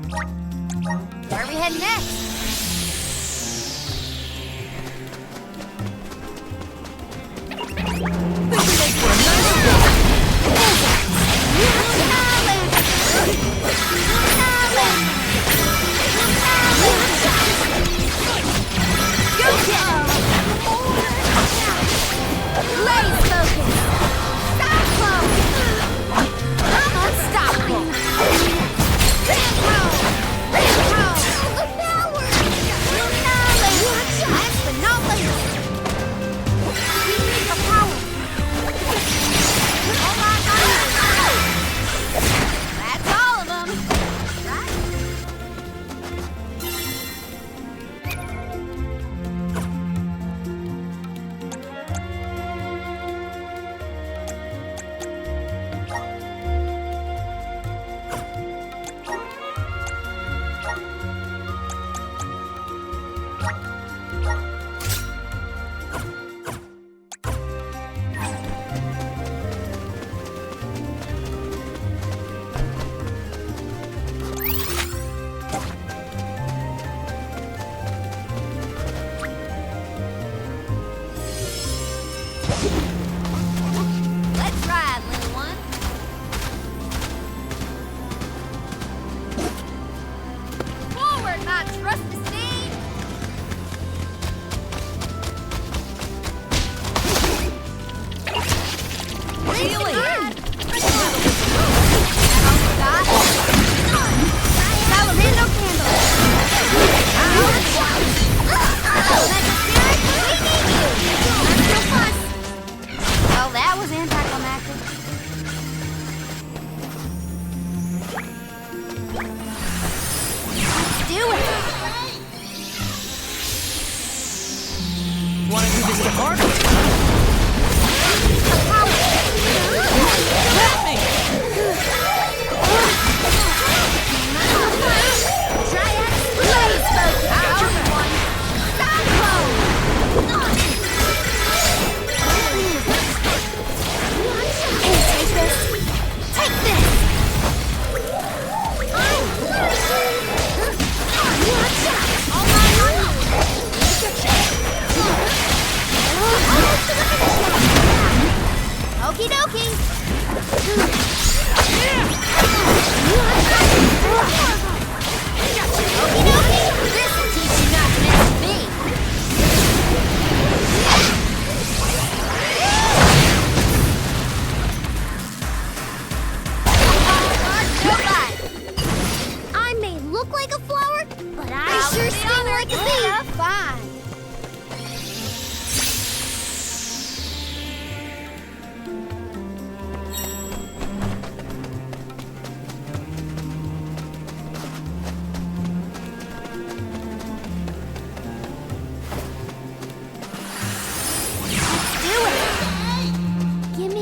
Where are we heading next?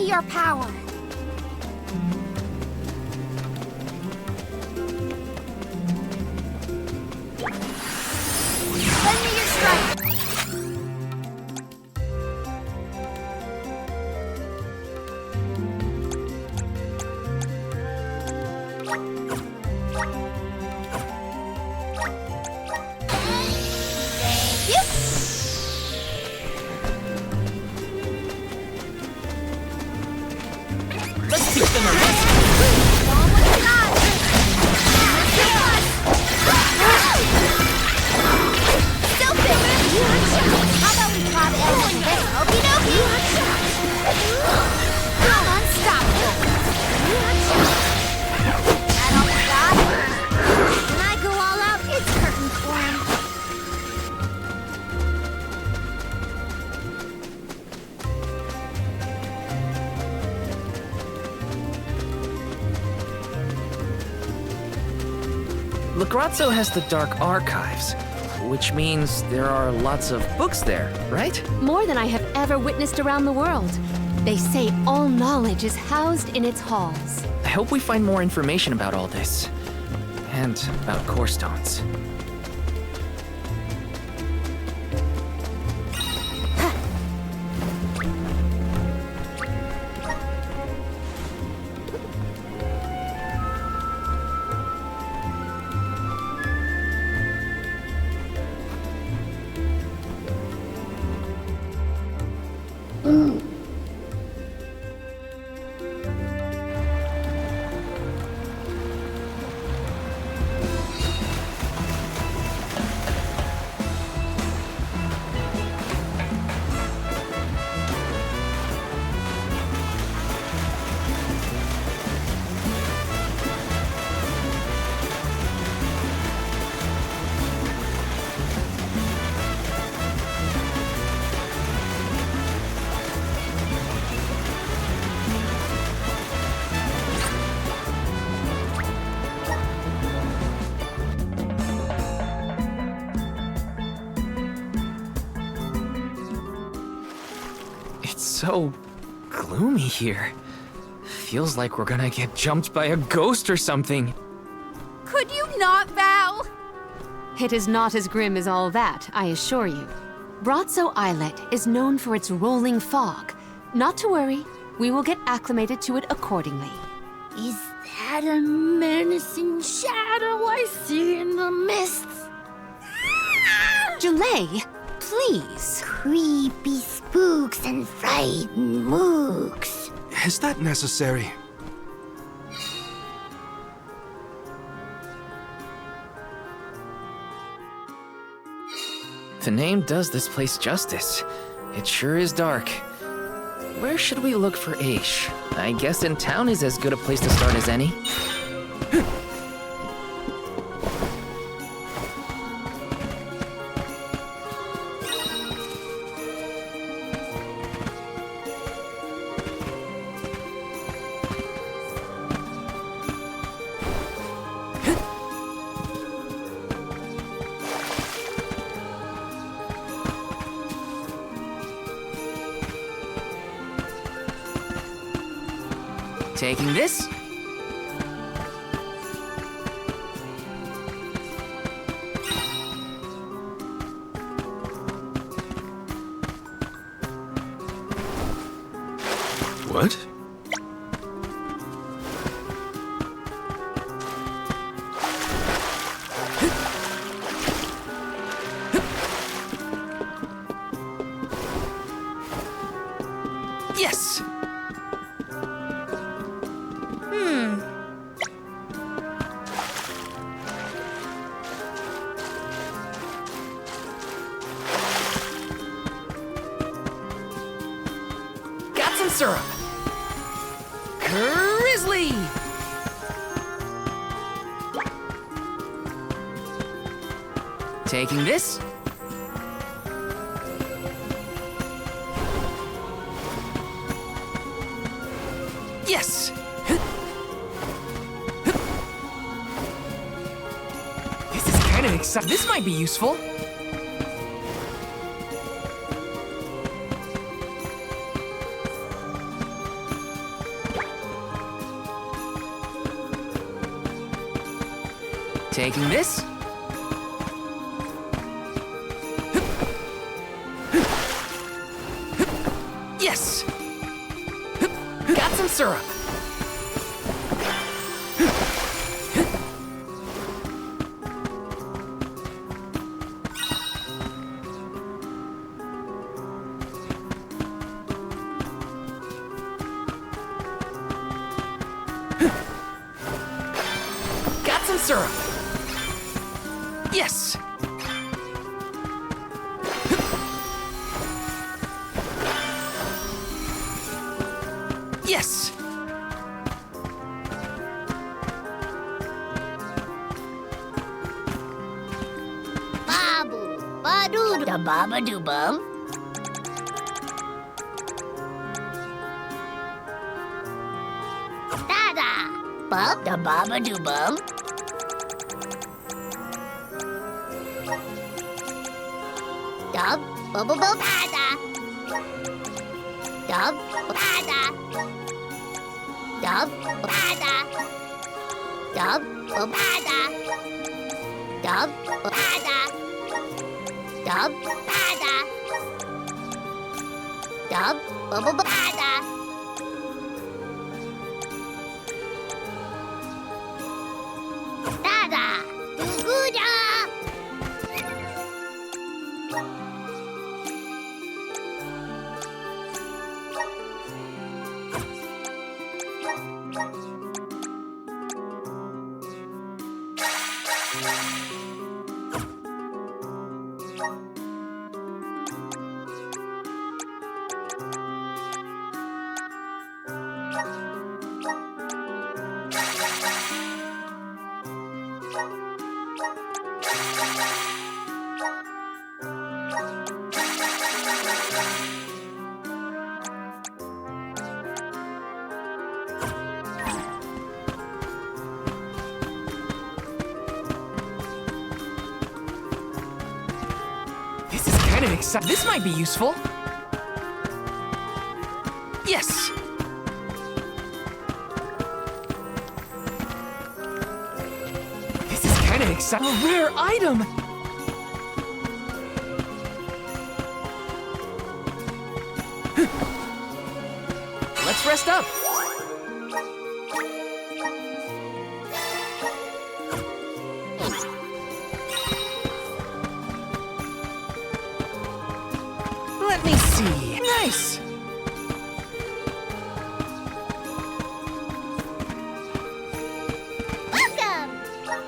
Your power. Lend me your strength. Teach them a lesson. Lagrazzo has the Dark Archives, which means there are lots of books there, right? More than I have ever witnessed around the world. They say all knowledge is housed in its halls. I hope we find more information about all this. And about core stones. It's so gloomy here. Feels like we're gonna get jumped by a ghost or something. Could you not, Val? It is not as grim as all that, I assure you. Brazzo Islet is known for its rolling fog. Not to worry, we will get acclimated to it accordingly. Is that a menacing shadow I see in the mists? Julay, please. Creepy spooks and frightened mooks. Is that necessary? The name does this place justice. It sure is dark. Where should we look for Aish? I guess in town is as good a place to start as any. Taking this? What? Yes! Got some syrup. Grizzly! Taking this? Yes! This is kind of exciting. This might be useful. Taking this? Yes! Got some syrup. Got some syrup. Yes! Yes! Babu, badoo, da baba doo bum. Da-da, bub, da baba doo bum. Dub, bubble bub, da-da. Dub, da-da. Dub, da-da. Dub, da-da. Dub, da-da. Dub, da-da. Dub, bubble da-da. Da-da, goo-goo-da. This is kind of exciting. This might be useful. Yes! This is kinda exciting. A rare item! Let's rest up. Let me see. Nice! Welcome!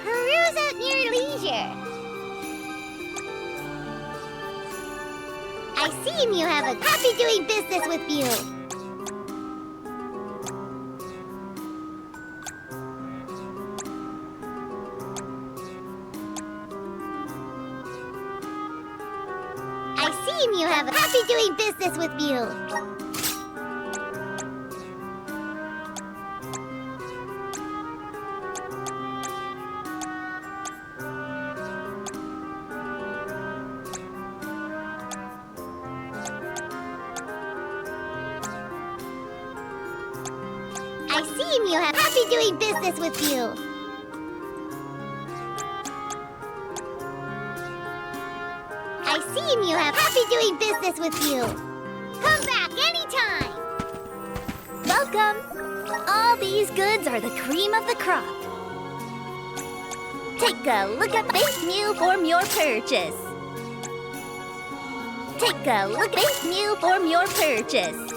Peruse at your leisure. I seem you have a happy doing business with you. I seem you have a happy doing business with you. I seem you have happy doing business with you. I seem you have happy doing business with you. Come back anytime. Welcome. All these goods are the cream of the crop. Take a look at base new form your purchase. Take a look base new form your purchase.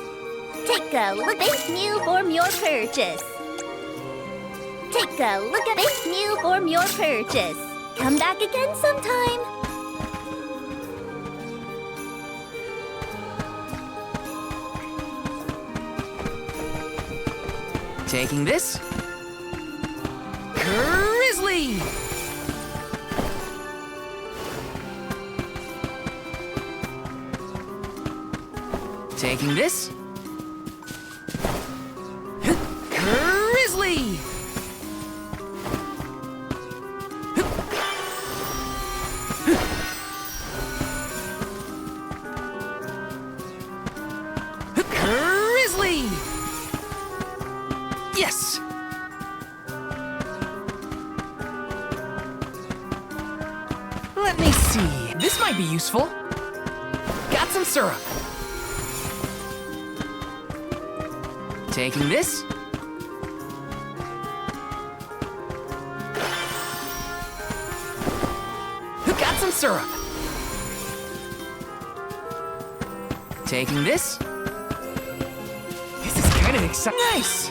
Take a look base new form your purchase. Take a look at base new form your purchase. Come back again sometime. Taking this. Grizzly! Taking this. Grizzly! Grizzly! Yes! Let me see. This might be useful. Got some syrup. Taking this. Got some syrup. Taking this. This is kind of exciting. Nice!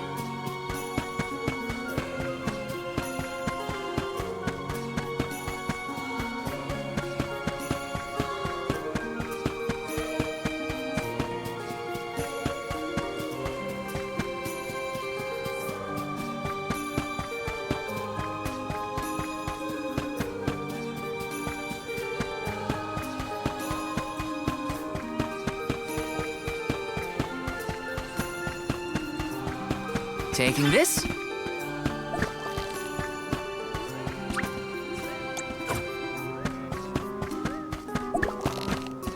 Taking this.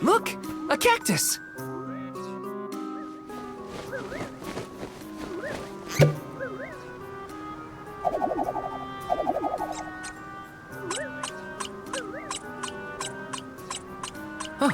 Look! A cactus! Oh.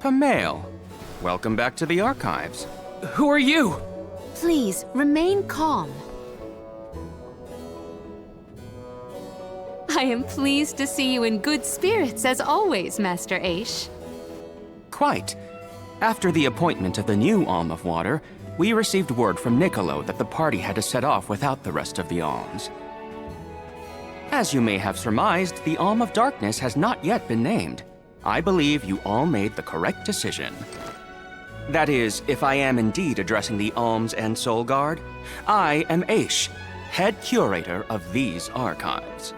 Pamail, welcome back to the archives. Who are you? Please, remain calm. I am pleased to see you in good spirits as always, Master Aish. Quite. After the appointment of the new Alm of Water, we received word from Niccolo that the party had to set off without the rest of the alms. As you may have surmised, the Alm of Darkness has not yet been named. I believe you all made the correct decision. That is, if I am indeed addressing the Alms and Soul Guard, I am Aish, head curator of these archives.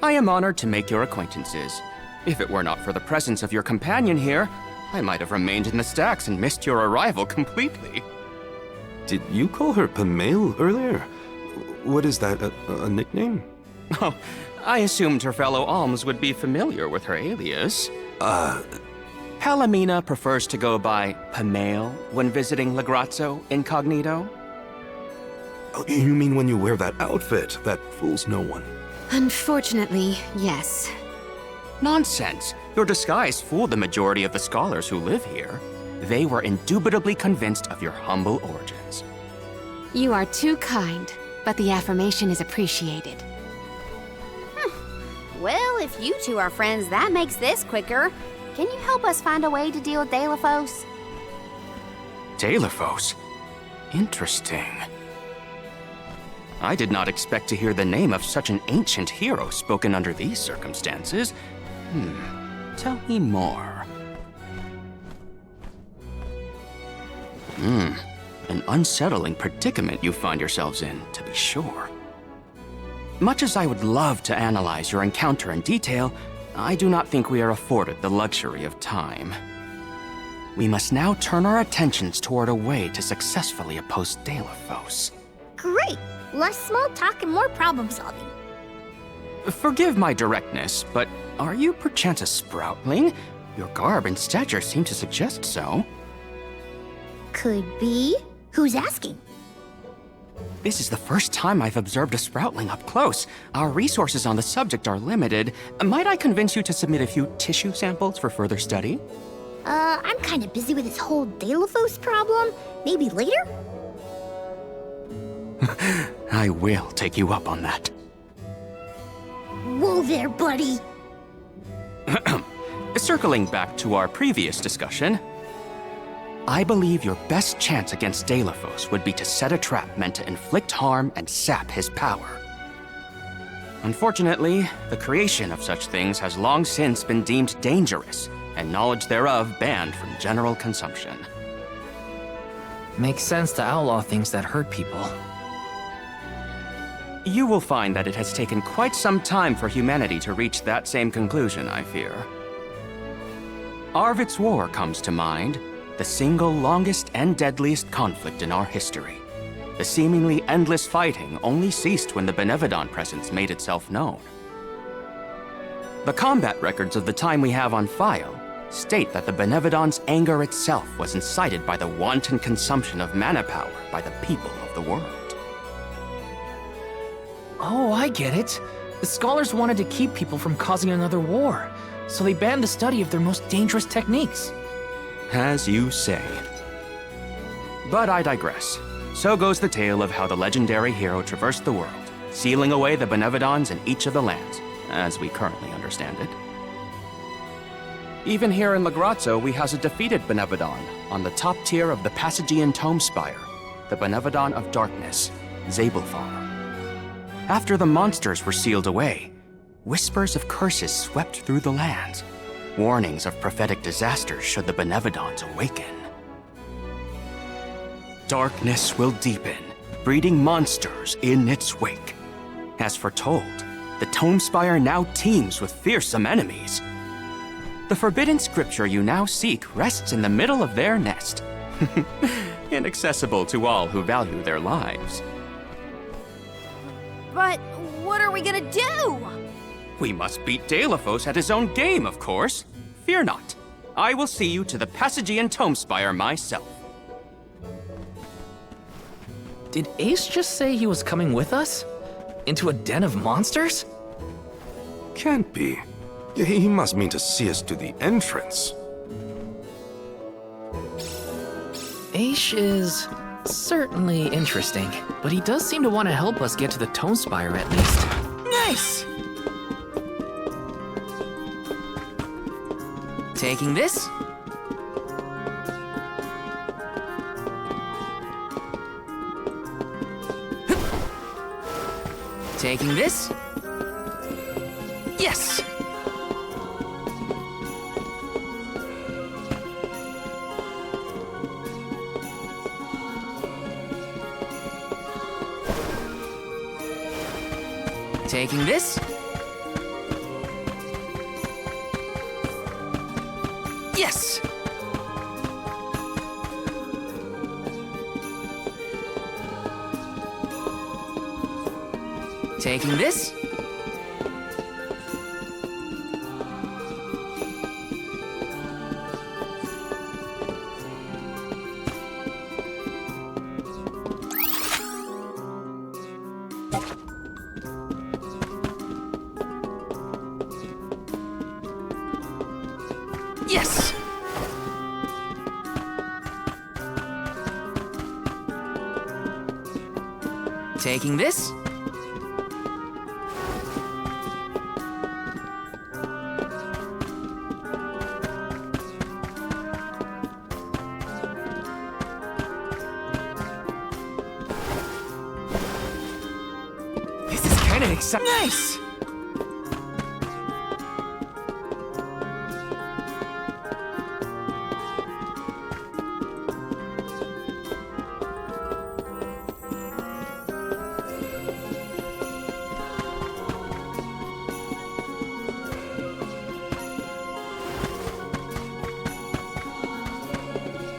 I am honored to make your acquaintances. If it were not for the presence of your companion here, I might have remained in the stacks and missed your arrival completely. Did you call her Pamela earlier? What is that, a nickname? Oh, I assumed her fellow alms would be familiar with her alias. Palomina prefers to go by Pamela when visiting Legrazzo incognito. Oh, you mean when you wear that outfit that fools no one? Unfortunately, yes. Nonsense. Your disguise fooled the majority of the scholars who live here. They were indubitably convinced of your humble origins. You are too kind, but the affirmation is appreciated. Well, if you two are friends, that makes this quicker. Can you help us find a way to deal with Delafos? Delafos? Interesting. I did not expect to hear the name of such an ancient hero spoken under these circumstances. Tell me more. An unsettling predicament you find yourselves in, to be sure. Much as I would love to analyze your encounter in detail, I do not think we are afforded the luxury of time. We must now turn our attentions toward a way to successfully oppose Delafos. Great! Less small talk and more problem solving. Forgive my directness, but are you perchance a sproutling? Your garb and stature seem to suggest so. Could be. Who's asking? This is the first time I've observed a sproutling up close. Our resources on the subject are limited. Might I convince you to submit a few tissue samples for further study? I'm kind of busy with this whole Delafos problem. Maybe later? I will take you up on that. Whoa there, buddy. Circling back to our previous discussion, I believe your best chance against Delafos would be to set a trap meant to inflict harm and sap his power. Unfortunately, the creation of such things has long since been deemed dangerous, and knowledge thereof banned from general consumption. Makes sense to outlaw things that hurt people. You will find that it has taken quite some time for humanity to reach that same conclusion, I fear. Arvid's War comes to mind, the single longest and deadliest conflict in our history. The seemingly endless fighting only ceased when the Benevodon presence made itself known. The combat records of the time we have on file state that the Benevodon's anger itself was incited by the wanton consumption of mana power by the people of the world. Oh, I get it. The scholars wanted to keep people from causing another war, so they banned the study of their most dangerous techniques. As you say. But I digress. So goes the tale of how the legendary hero traversed the world, sealing away the Benevodons in each of the lands, as we currently understand it. Even here in Legrazzo, we house a defeated Benevodon on the top tier of the Passagian Tome Spire, the Benevodon of Darkness, Zabelthar. After the monsters were sealed away, whispers of curses swept through the lands, warnings of prophetic disasters should the Benevodons awaken. Darkness will deepen, breeding monsters in its wake. As foretold, the Tome Spire now teems with fearsome enemies. The forbidden scripture you now seek rests in the middle of their nest, inaccessible to all who value their lives. But what are we gonna do? We must beat Delafos at his own game, of course. Fear not. I will see you to the Passagian Tome Spire myself. Did Ace just say he was coming with us? Into a den of monsters? Can't be. He must mean to see us to the entrance. Ace is certainly interesting, but he does seem to want to help us get to the Tome Spire at least. Nice! Taking this? Taking this? Yes! Taking this? Yes! Taking this? Yes! Taking this? This is kind of exciting. Nice!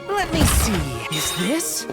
Let me see. Is this?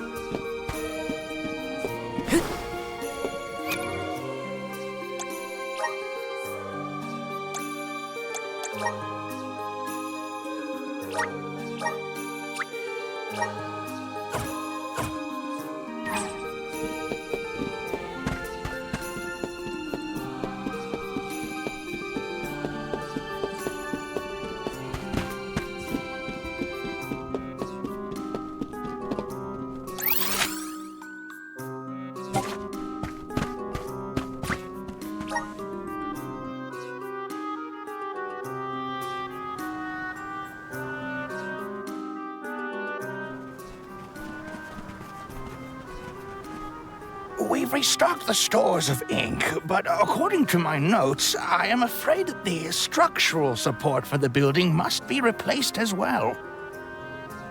We've restocked the stores of ink, but according to my notes, I am afraid that the structural support for the building must be replaced as well.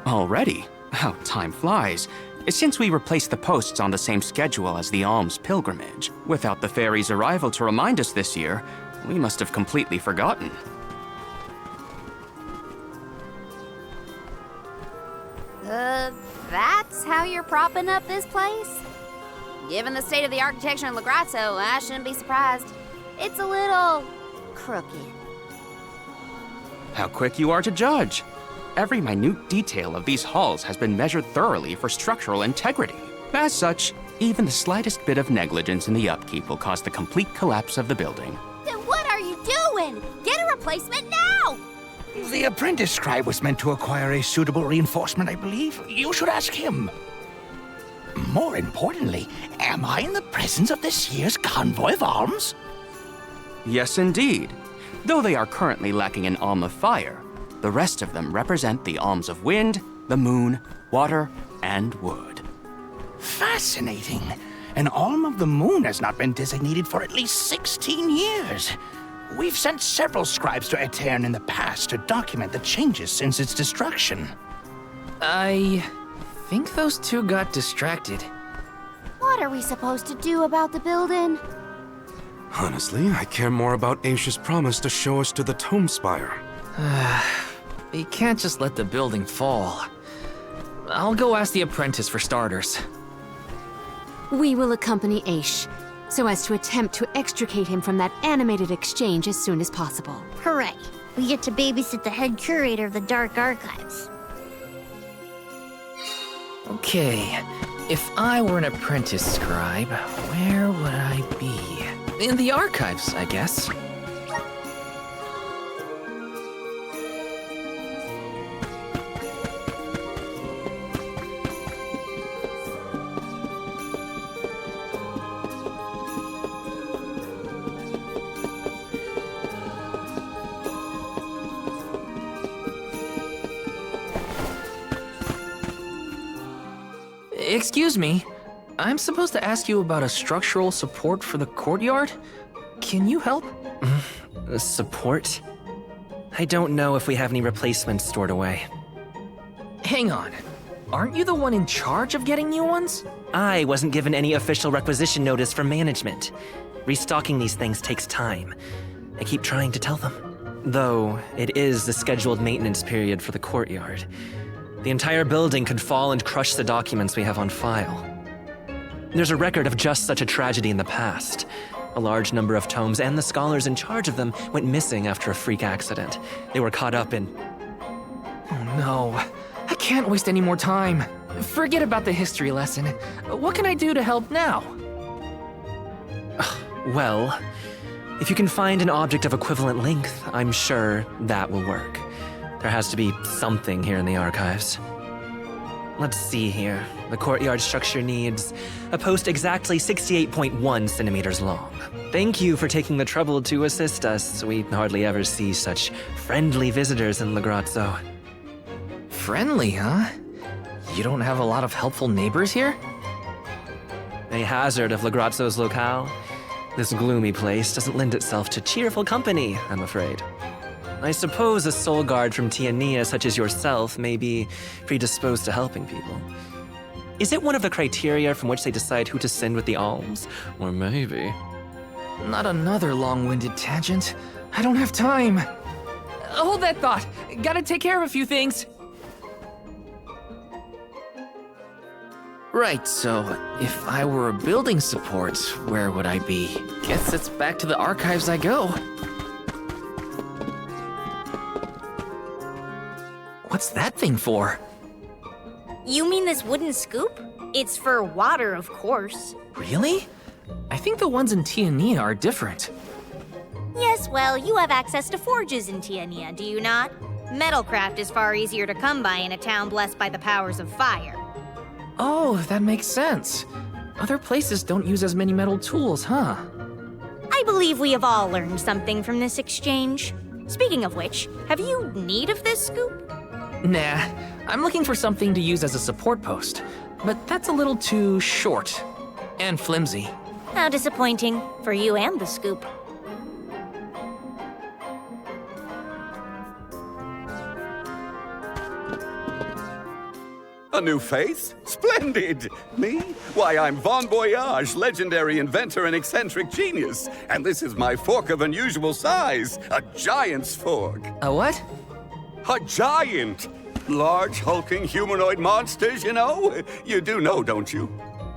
Already? How time flies. Since we replaced the posts on the same schedule as the alms pilgrimage, without the fairy's arrival to remind us this year, we must have completely forgotten. That's how you're propping up this place? Given the state of the architecture in Lagrazzo, I shouldn't be surprised. It's a little crooked. How quick you are to judge. Every minute detail of these halls has been measured thoroughly for structural integrity. As such, even the slightest bit of negligence in the upkeep will cause the complete collapse of the building. Then what are you doing? Get a replacement now! The apprentice scribe was meant to acquire a suitable reinforcement, I believe. You should ask him. More importantly, am I in the presence of this year's convoy of alms? Yes, indeed. Though they are currently lacking an alm of fire, the rest of them represent the alms of wind, the moon, water, and wood. Fascinating. An alm of the moon has not been designated for at least 16 years. We've sent several scribes to Aetern in the past to document the changes since its destruction. I think those two got distracted. What are we supposed to do about the building? Honestly, I care more about Aisha's promise to show us to the Tome Spire. We can't just let the building fall. I'll go ask the apprentice for starters. We will accompany Aish, so as to attempt to extricate him from that animated exchange as soon as possible. Hooray! We get to babysit the head curator of the Dark Archives. Okay, if I were an apprentice scribe, where would I be? In the archives, I guess. Excuse me, I'm supposed to ask you about a structural support for the courtyard? Can you help? Support? I don't know if we have any replacements stored away. Hang on, aren't you the one in charge of getting new ones? I wasn't given any official requisition notice from management. Restocking these things takes time. I keep trying to tell them. Though, it is the scheduled maintenance period for the courtyard. The entire building could fall and crush the documents we have on file. There's a record of just such a tragedy in the past. A large number of tomes and the scholars in charge of them went missing after a freak accident. They were caught up in... Oh no, I can't waste any more time. Forget about the history lesson. What can I do to help now? Well, if you can find an object of equivalent length, I'm sure that will work. There has to be something here in the archives. Let's see here. The courtyard structure needs a post exactly 68.1 centimeters long. Thank you for taking the trouble to assist us. We hardly ever see such friendly visitors in Legrazzo. Friendly, huh? You don't have a lot of helpful neighbors here? A hazard of Legrazzo's locale. This gloomy place doesn't lend itself to cheerful company, I'm afraid. I suppose a soul guard from Tiania such as yourself may be predisposed to helping people. Is it one of the criteria from which they decide who to send with the alms? Or maybe... Not another long-winded tangent. I don't have time. Hold that thought. Gotta take care of a few things. Right, so if I were a building support, where would I be? Guess it's back to the archives I go. What's that thing for? You mean this wooden scoop? It's for water, of course. Really? I think the ones in Tiania are different. Yes, well, you have access to forges in Tiania, do you not? Metalcraft is far easier to come by in a town blessed by the powers of fire. Oh, that makes sense. Other places don't use as many metal tools, huh? I believe we have all learned something from this exchange. Speaking of which, have you need of this scoop? Nah, I'm looking for something to use as a support post, but that's a little too short and flimsy. How disappointing for you and the scoop. A new face? Splendid! Me? Why, I'm Bon Voyage, legendary inventor and eccentric genius. And this is my fork of unusual size, a giant's fork. A what? A giant! Large, hulking humanoid monsters, you know? You do know, don't you?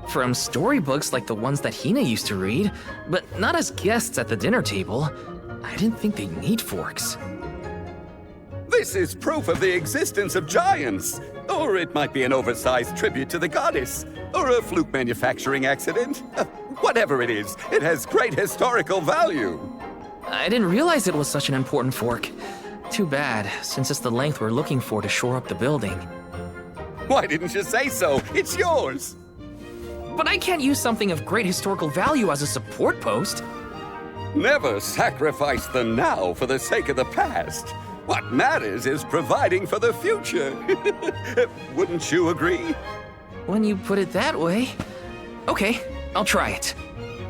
From storybooks like the ones that Hina used to read, but not as guests at the dinner table. I didn't think they need forks. This is proof of the existence of giants. Or it might be an oversized tribute to the goddess. Or a fluke manufacturing accident. Whatever it is, it has great historical value. I didn't realize it was such an important fork. Too bad, since it's the length we're looking for to shore up the building. Why didn't you say so? It's yours. But I can't use something of great historical value as a support post. Never sacrifice the now for the sake of the past. What matters is providing for the future. Wouldn't you agree? When you put it that way. Okay, I'll try it.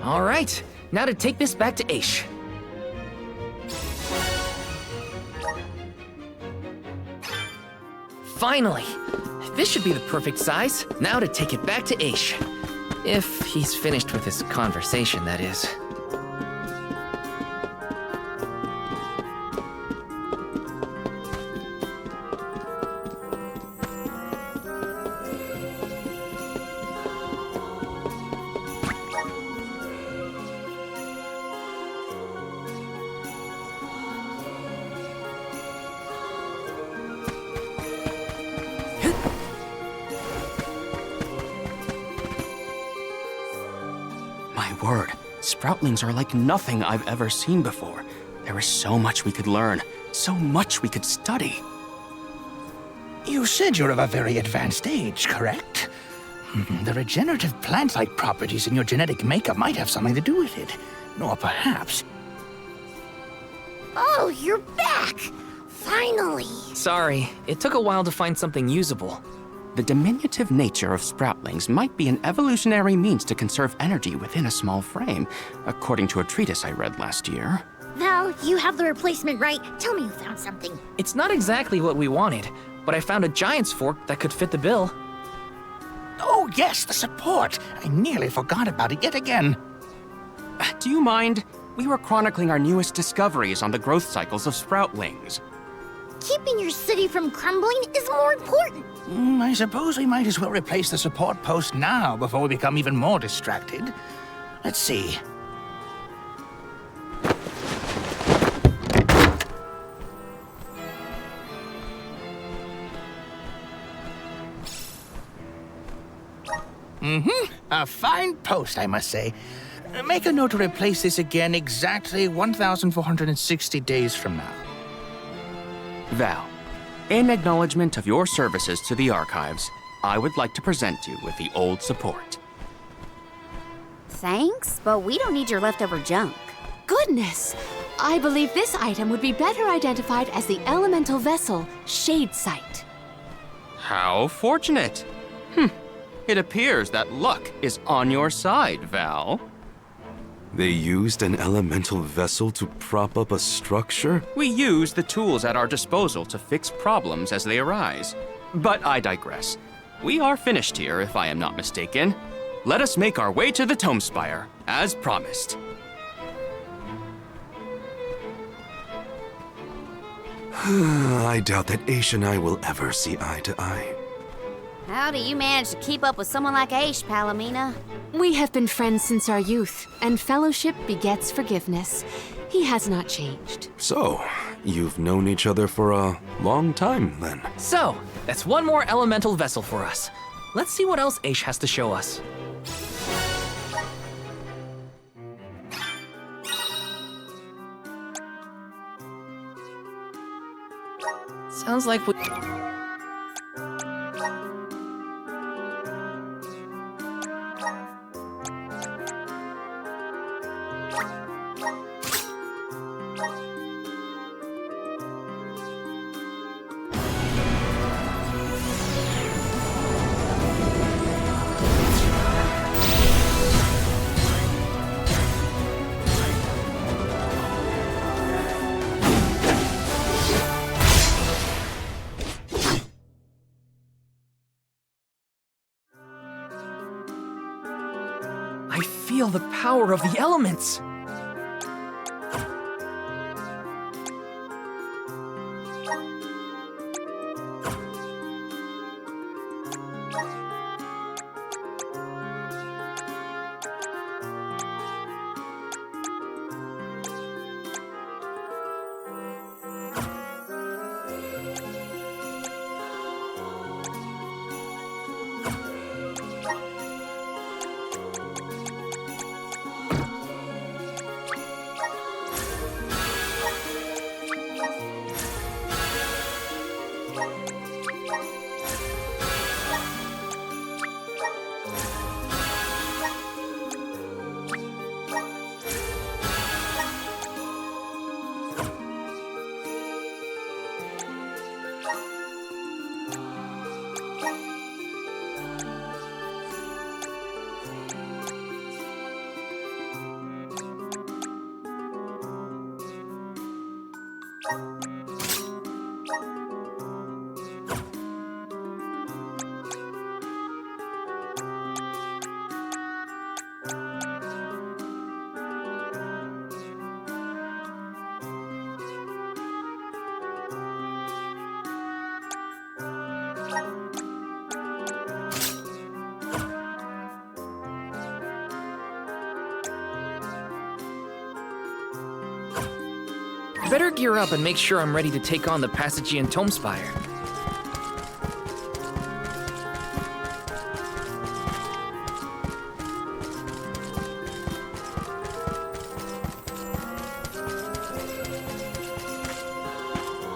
All right, now to take this back to Aish. Finally! This should be the perfect size. Now to take it back to Aish. If he's finished with his conversation, that is. My word, Sproutlings are like nothing I've ever seen before. There is so much we could learn, so much we could study. You said you're of a very advanced age, correct? The regenerative plant-like properties in your genetic makeup might have something to do with it. Or perhaps... Oh, you're back! Finally! Sorry, it took a while to find something usable. The diminutive nature of Sproutlings might be an evolutionary means to conserve energy within a small frame, according to a treatise I read last year. Val, you have the replacement, right? Tell me you found something. It's not exactly what we wanted, but I found a giant's fork that could fit the bill. Oh yes, the support! I nearly forgot about it yet again. Do you mind? We were chronicling our newest discoveries on the growth cycles of sproutlings. Keeping your city from crumbling is more important. I suppose we might as well replace the support post now before we become even more distracted. Let's see. A fine post, I must say. Make a note to replace this again exactly 1,460 days from now. Val, in acknowledgement of your services to the archives, I would like to present you with the old support. Thanks, but we don't need your leftover junk. Goodness! I believe this item would be better identified as the elemental vessel, Shade Sight. How fortunate. It appears that luck is on your side, Val. They used an elemental vessel to prop up a structure? We use the tools at our disposal to fix problems as they arise. But I digress. We are finished here, if I am not mistaken. Let us make our way to the Tome Spire, as promised. I doubt that Aish and I will ever see eye to eye. How do you manage to keep up with someone like Aish, Palomina? We have been friends since our youth, and fellowship begets forgiveness. He has not changed. So, you've known each other for a long time, then? So, that's one more elemental vessel for us. Let's see what else Aish has to show us. Sounds like we... I feel the power of the elements! Better gear up and make sure I'm ready to take on the Passagian Tome Spire.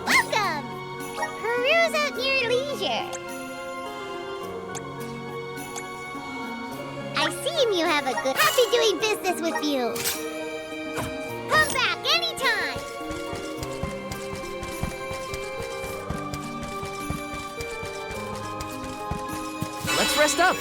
Welcome! Peruse at your leisure. I see you have a good... Happy doing business with you. Come back anytime. Let's rest up!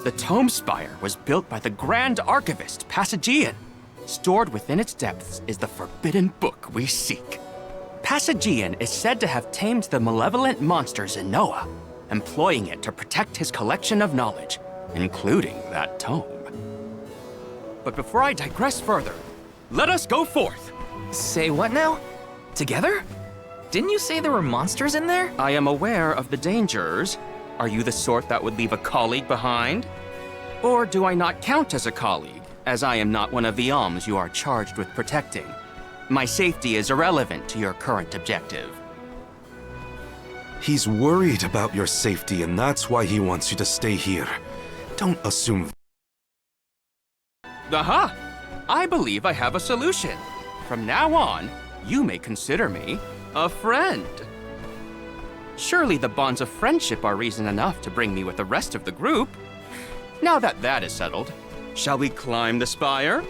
The Tome Spire was built by the Grand Archivist Passagian. Stored within its depths is the forbidden book we seek. Passagian is said to have tamed the malevolent monster Zenoa, employing it to protect his collection of knowledge, including that tome. But before I digress further, let us go forth. Say what now? Together? Didn't you say there were monsters in there? I am aware of the dangers. Are you the sort that would leave a colleague behind? Or do I not count as a colleague, as I am not one of the alms you are charged with protecting? My safety is irrelevant to your current objective. He's worried about your safety, and that's why he wants you to stay here. Don't assume. Aha! I believe I have a solution. From now on, you may consider me a friend. Surely the bonds of friendship are reason enough to bring me with the rest of the group. Now that that is settled, shall we climb the spire?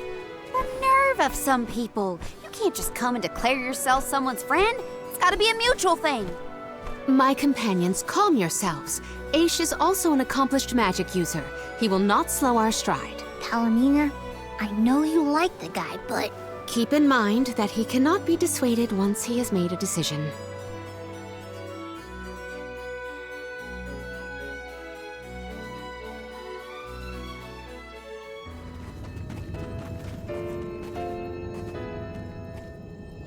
The nerve of some people. You can't just come and declare yourself someone's friend. It's gotta be a mutual thing. My companions, calm yourselves. Aish is also an accomplished magic user. He will not slow our stride. Palomina, I know you like the guy, but... Keep in mind that he cannot be dissuaded once he has made a decision.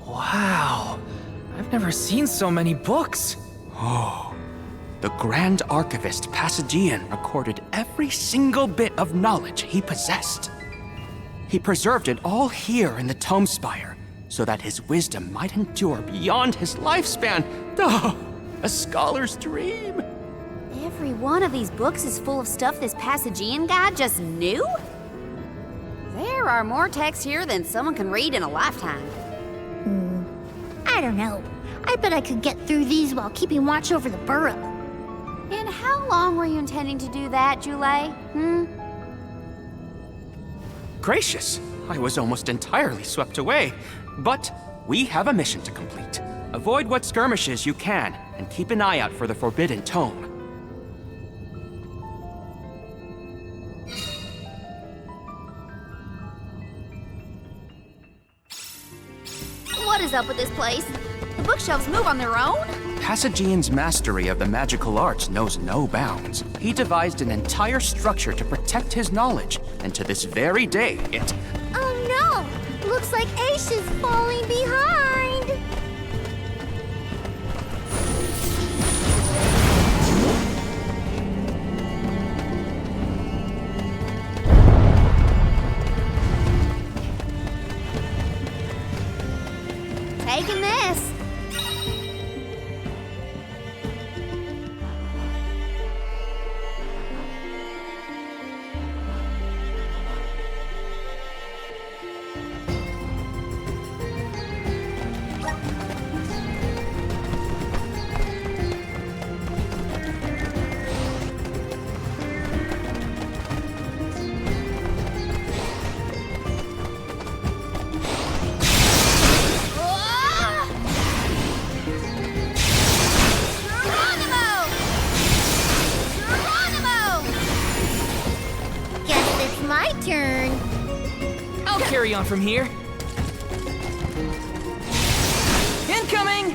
Wow. I've never seen so many books. Oh, the Grand Archivist Passagian recorded every single bit of knowledge he possessed. He preserved it all here in the Tome Spire, so that his wisdom might endure beyond his lifespan. Oh, a scholar's dream. Every one of these books is full of stuff this Passagian guy just knew? There are more texts here than someone can read in a lifetime. I don't know. I bet I could get through these while keeping watch over the burrow. And how long were you intending to do that, Jule? Gracious, I was almost entirely swept away. But we have a mission to complete. Avoid what skirmishes you can, and keep an eye out for the Forbidden Tome. What is up with this place? The bookshelves move on their own? Passagian's mastery of the magical arts knows no bounds. He devised an entire structure to protect his knowledge, and to this very day, it... Oh no! Looks like Aish is falling behind! Taking this. My turn. I'll carry on from here. Incoming!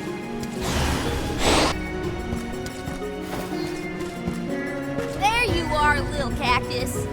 There you are, little cactus.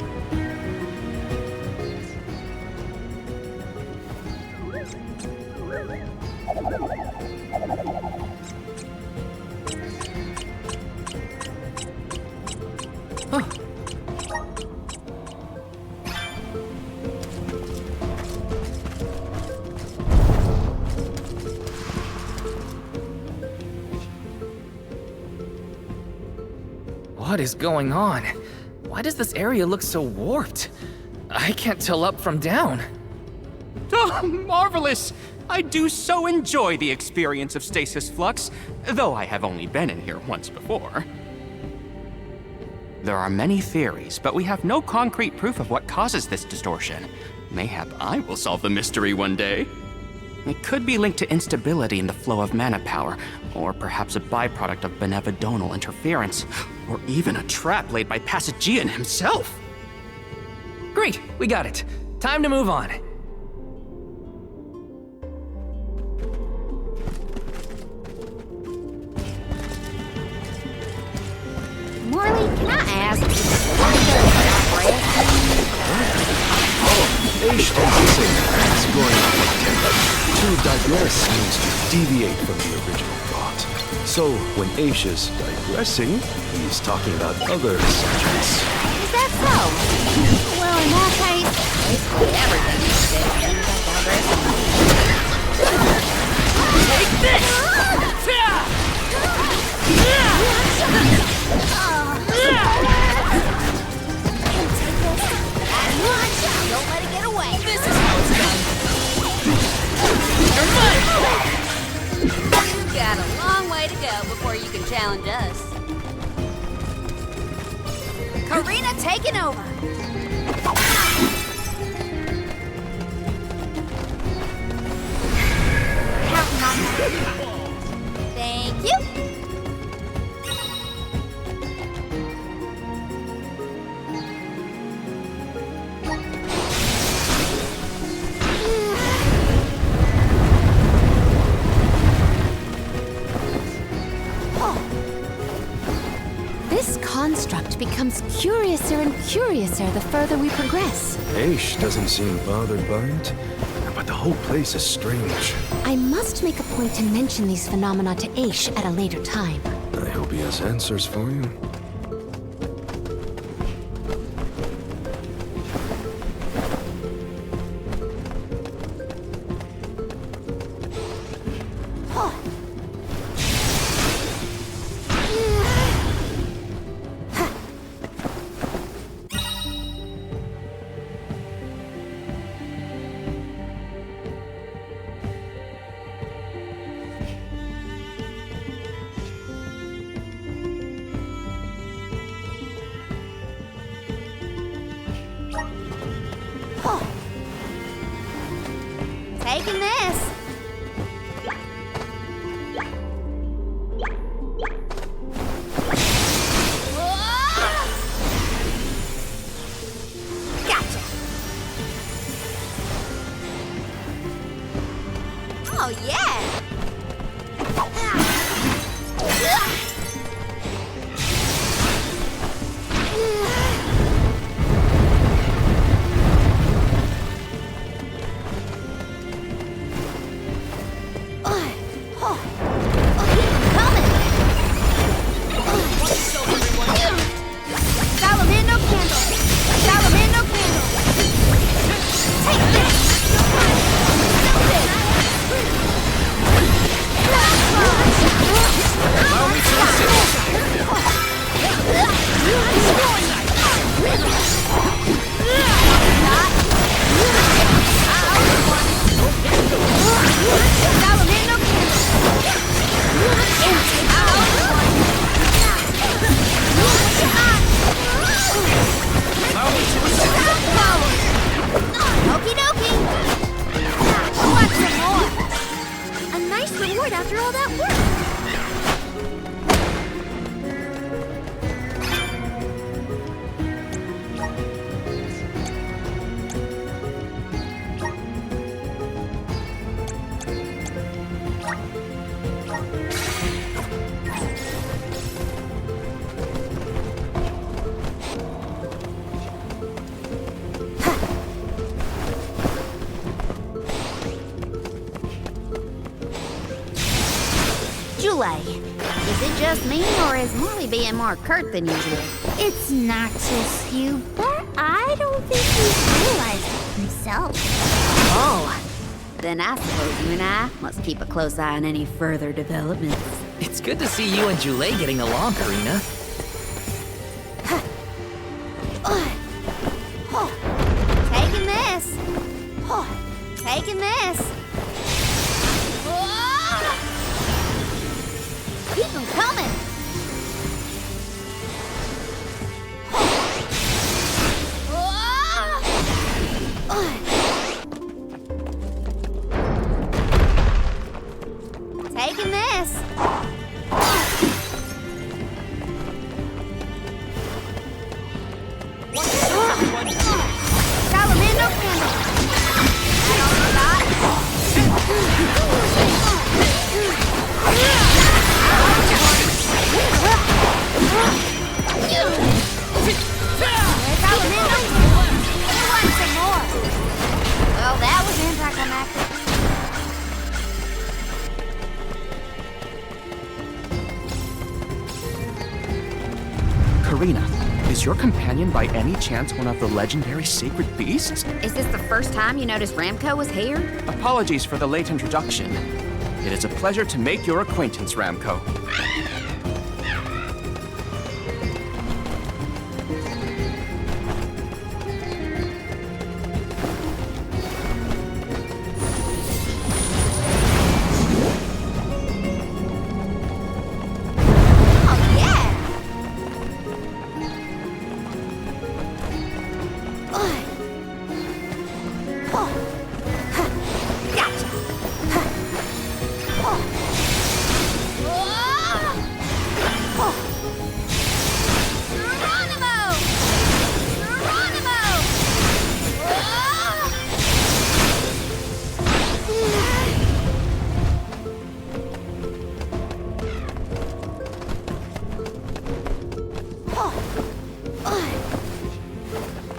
What is going on? Why does this area look so warped? I can't tell up from down. Oh, marvelous! I do so enjoy the experience of stasis flux, though I have only been in here once before. There are many theories, but we have no concrete proof of what causes this distortion. Mayhap I will solve the mystery one day. It could be linked to instability in the flow of mana power, or perhaps a byproduct of benevodonal interference, or even a trap laid by Passagian himself. Great, we got it. Time to move on. Morley, can I ask? Aish digressing is going on with temper. To digress means to deviate from the original thought. So when Aish is digressing, he's talking about other subjects. Is that so? Well, in that case, basically everything is Take this! Don't let it get away. This is how it's done. You've got a long way to go before you can challenge us. Karina taking over. Thank you. This construct becomes curiouser and curiouser the further we progress. Aish doesn't seem bothered by it, but the whole place is strange. I must make a point to mention these phenomena to Aish at a later time. I hope he has answers for you. Taking this. Gotcha. Oh, yeah. Salamando candle! Salamando candle! Take this! Allow me to assist. Salamando Allow me to assist. Okie dokie! What's some more? A nice reward after all that work. Is it just me, or is Molly being more curt than usual? It's not just you, but I don't think he's realized it himself. Oh, then I suppose you and I must keep a close eye on any further developments. It's good to see you and Jule getting along, Karina. Taking this. Taking this. Keep them coming. Taking this. Well, that was anticlimactic. Karina, is your companion by any chance one of the legendary sacred beasts? Is this the first time you noticed Ramco was here? Apologies for the late introduction. It is a pleasure to make your acquaintance, Ramco.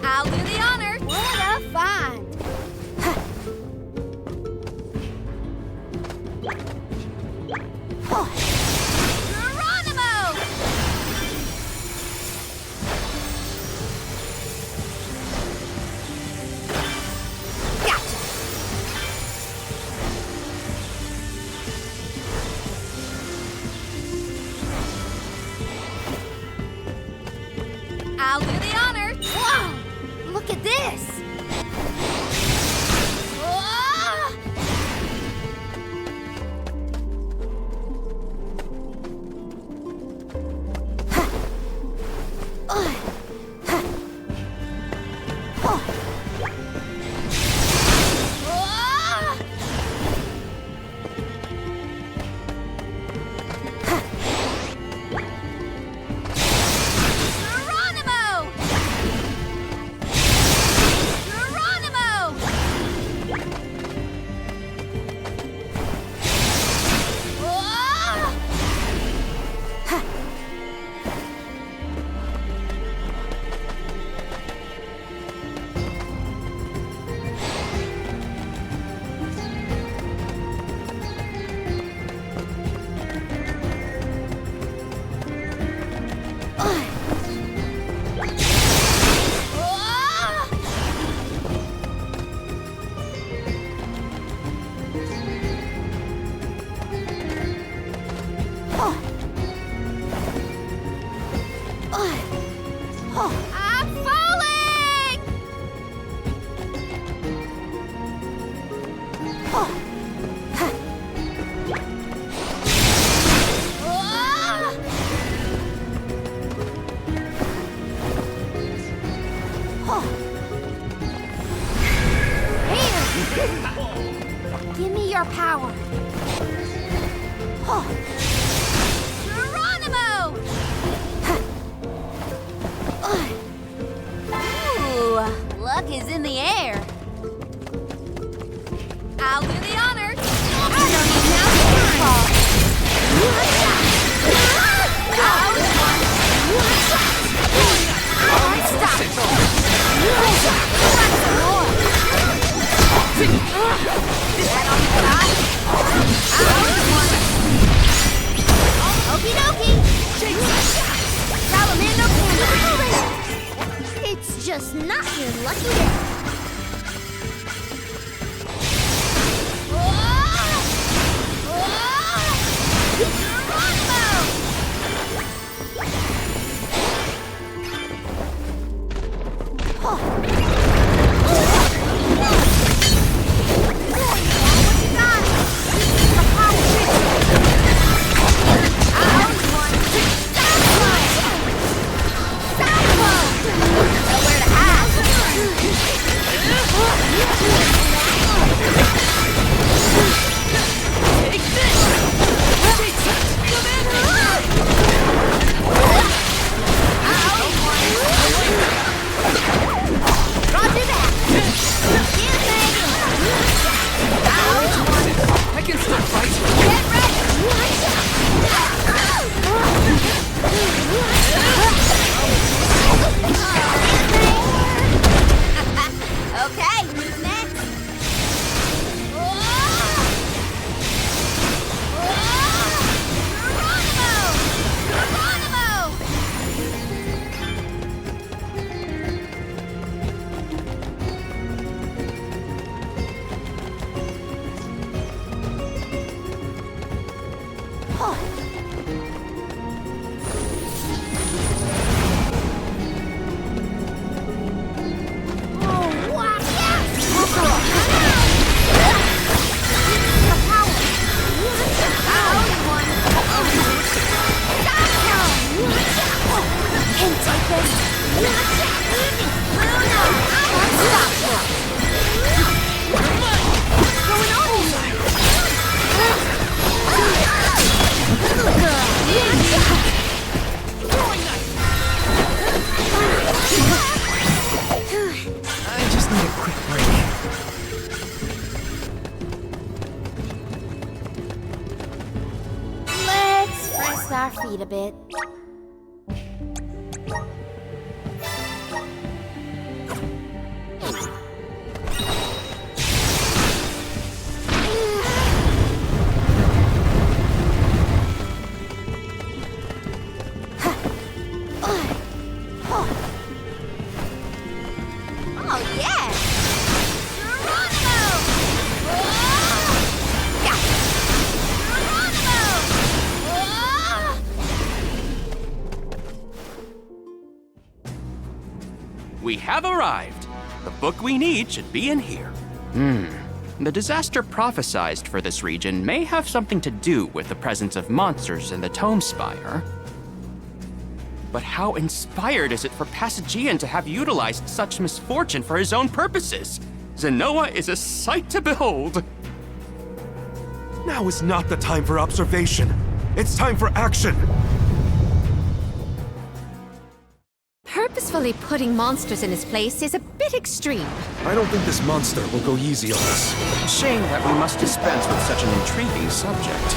I'll do the honors. What a find. Geronimo! Gotcha. I'll do the honors. Whoa! Look at this! Whoa! Geronimo! Geronimo! Whoa! I'm falling! Here! Give me your power. Geronimo! Ooh, luck is in the air. I'll do the honors. I don't even know how to fall. Unstoppable. Want some more? Is that all you got? Okie dokie. Salamando candle. It's just not your lucky day. Nowhere to hide. I just need a quick break. Let's rest our feet a bit. Oh, yeah! Geronimo! Yeah! Geronimo! We have arrived. The book we need should be in here. The disaster prophesized for this region may have something to do with the presence of monsters in the Tome Spire. But how inspired is it for Passagian to have utilized such misfortune for his own purposes? Zenoa is a sight to behold. Now is not the time for observation. It's time for action. Purposefully putting monsters in his place is a bit extreme. I don't think this monster will go easy on us. Shame that we must dispense with such an intriguing subject.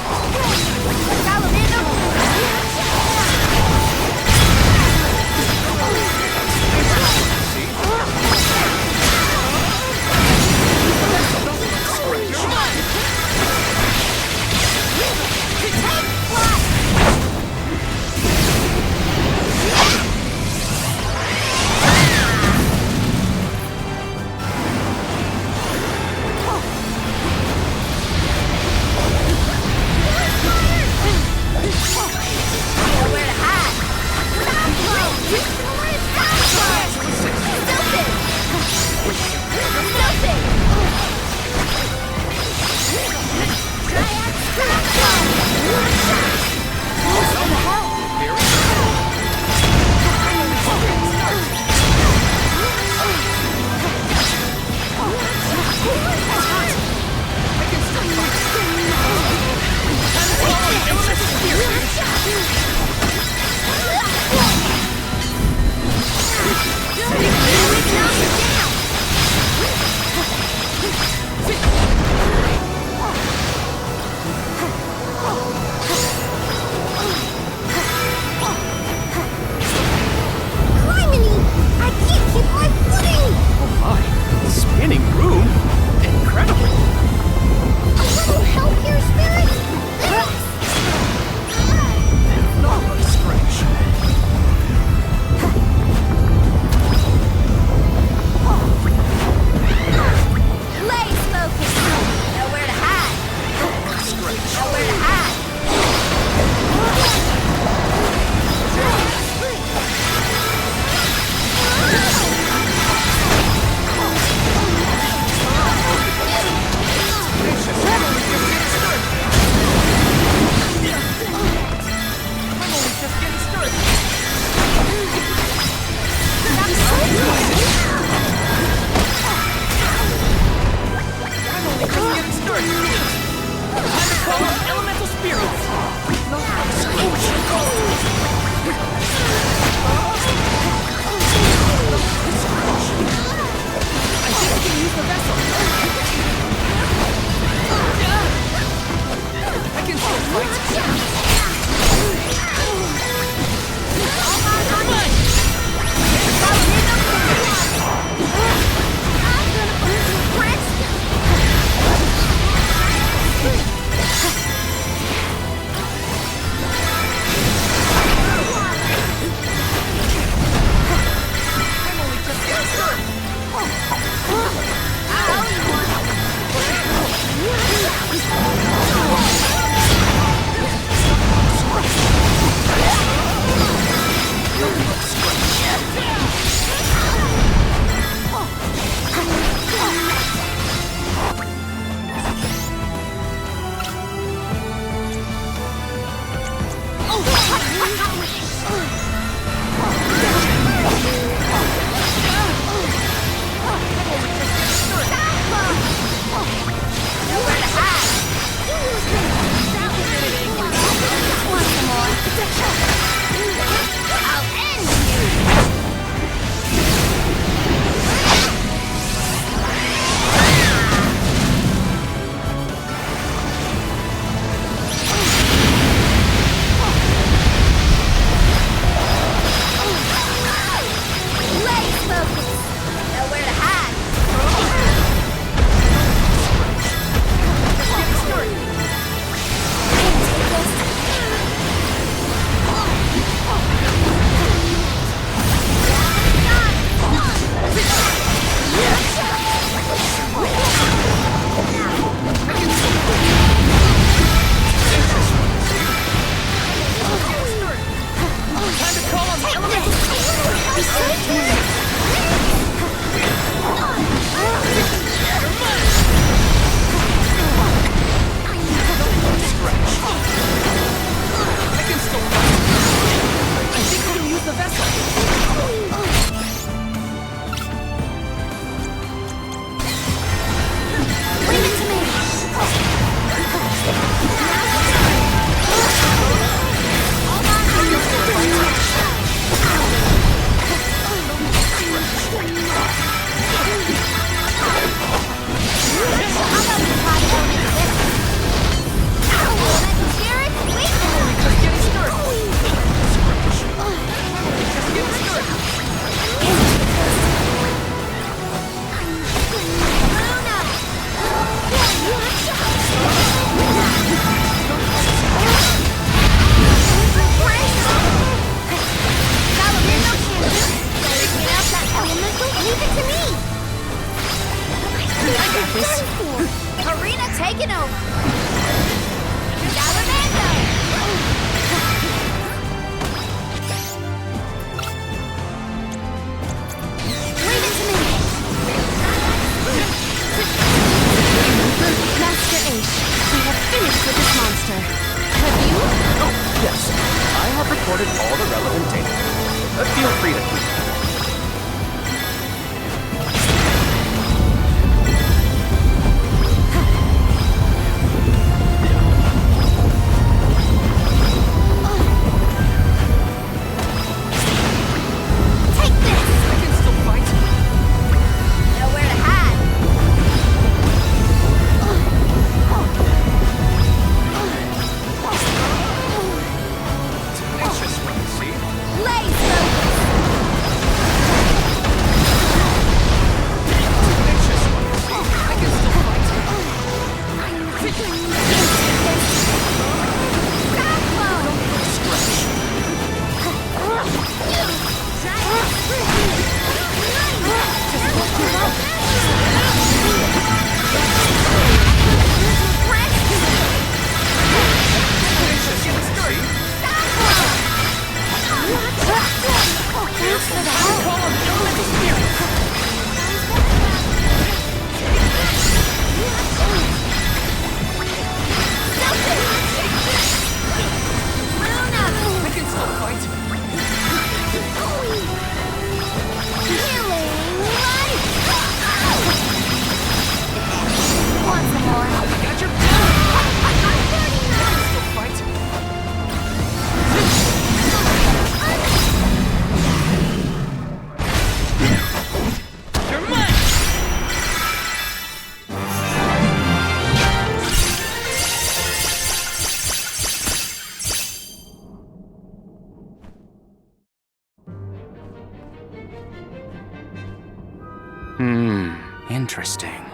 Interesting.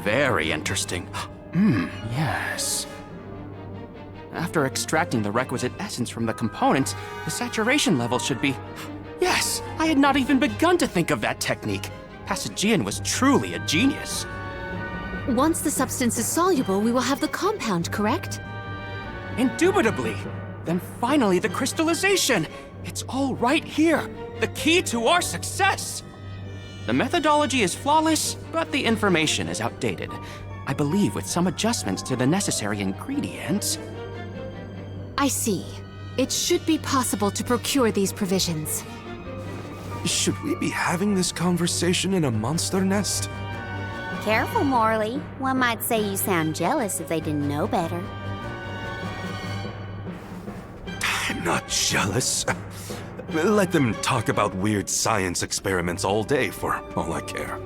Very interesting. Yes. After extracting the requisite essence from the components, the saturation level should be... Yes! I had not even begun to think of that technique. Passagian was truly a genius. Once the substance is soluble, we will have the compound, correct? Indubitably. Then finally the crystallization. It's all right here. The key to our success. The methodology is flawless, but the information is outdated. I believe with some adjustments to the necessary ingredients... I see. It should be possible to procure these provisions. Should we be having this conversation in a monster nest? Careful, Morley. One might say you sound jealous if they didn't know better. I'm not jealous. Let them talk about weird science experiments all day for all I care.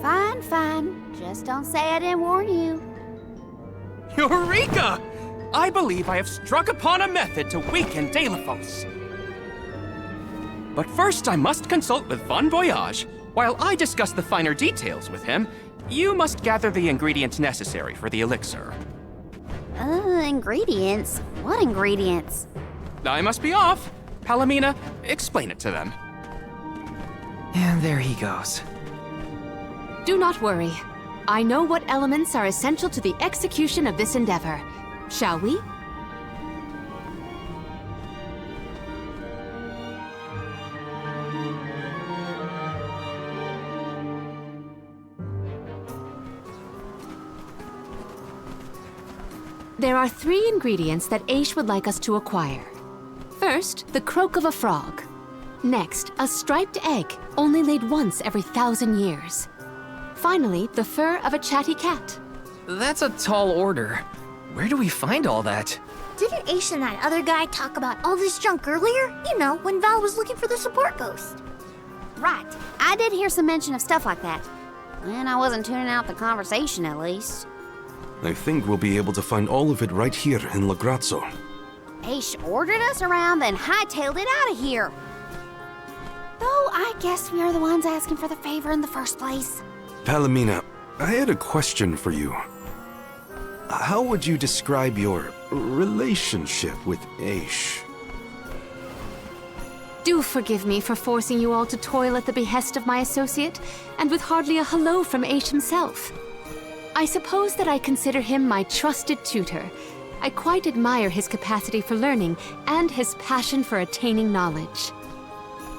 Fine, fine. Just don't say I didn't warn you. Eureka! I believe I have struck upon a method to weaken Delphos. But first I must consult with Bon Voyage. While I discuss the finer details with him, you must gather the ingredients necessary for the elixir. Ingredients? What ingredients? I must be off. Palomina, explain it to them. And there he goes. Do not worry. I know what elements are essential to the execution of this endeavor. Shall we? There are 3 ingredients that Aish would like us to acquire. First, the croak of a frog. Next, a striped egg, only laid once every 1,000 years. Finally, the fur of a chatty cat. That's a tall order. Where do we find all that? Didn't Aish and that other guy talk about all this junk earlier? You know, when Val was looking for the support ghost. Right. I did hear some mention of stuff like that. And I wasn't tuning out the conversation, at least. I think we'll be able to find all of it right here in La Grazzo. Aish ordered us around, then hightailed it out of here. Though I guess we are the ones asking for the favor in the first place. Palomina, I had a question for you. How would you describe your relationship with Aish? Do forgive me for forcing you all to toil at the behest of my associate, and with hardly a hello from Aish himself. I suppose that I consider him my trusted tutor. I quite admire his capacity for learning and his passion for attaining knowledge.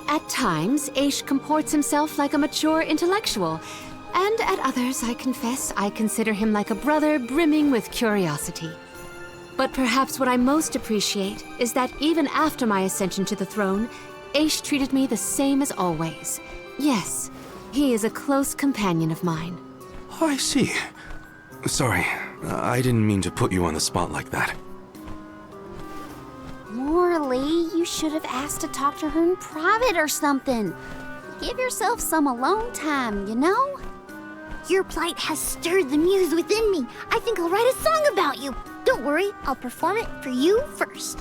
At times, Aish comports himself like a mature intellectual, and at others, I confess, I consider him like a brother brimming with curiosity. But perhaps what I most appreciate is that even after my ascension to the throne, Aish treated me the same as always. Yes, he is a close companion of mine. Oh, I see. Sorry, I didn't mean to put you on the spot like that. Morley, you should have asked to talk to her in private or something. Give yourself some alone time, you know? Your plight has stirred the muse within me. I think I'll write a song about you. Don't worry, I'll perform it for you first.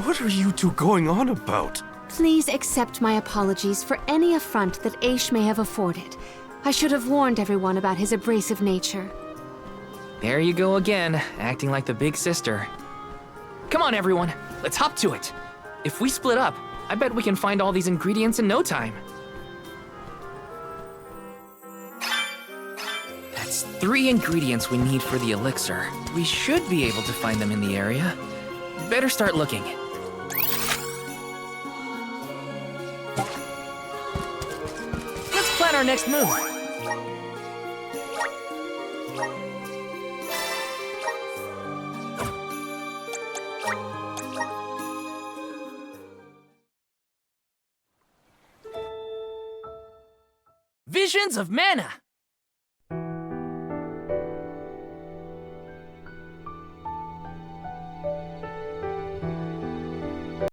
What are you two going on about? Please accept my apologies for any affront that Aish may have afforded. I should have warned everyone about his abrasive nature. There you go again, acting like the big sister. Come on, everyone, let's hop to it. If we split up, I bet we can find all these ingredients in no time. That's 3 ingredients we need for the elixir. We should be able to find them in the area. Better start looking. Let's plan our next move. Visions of mana!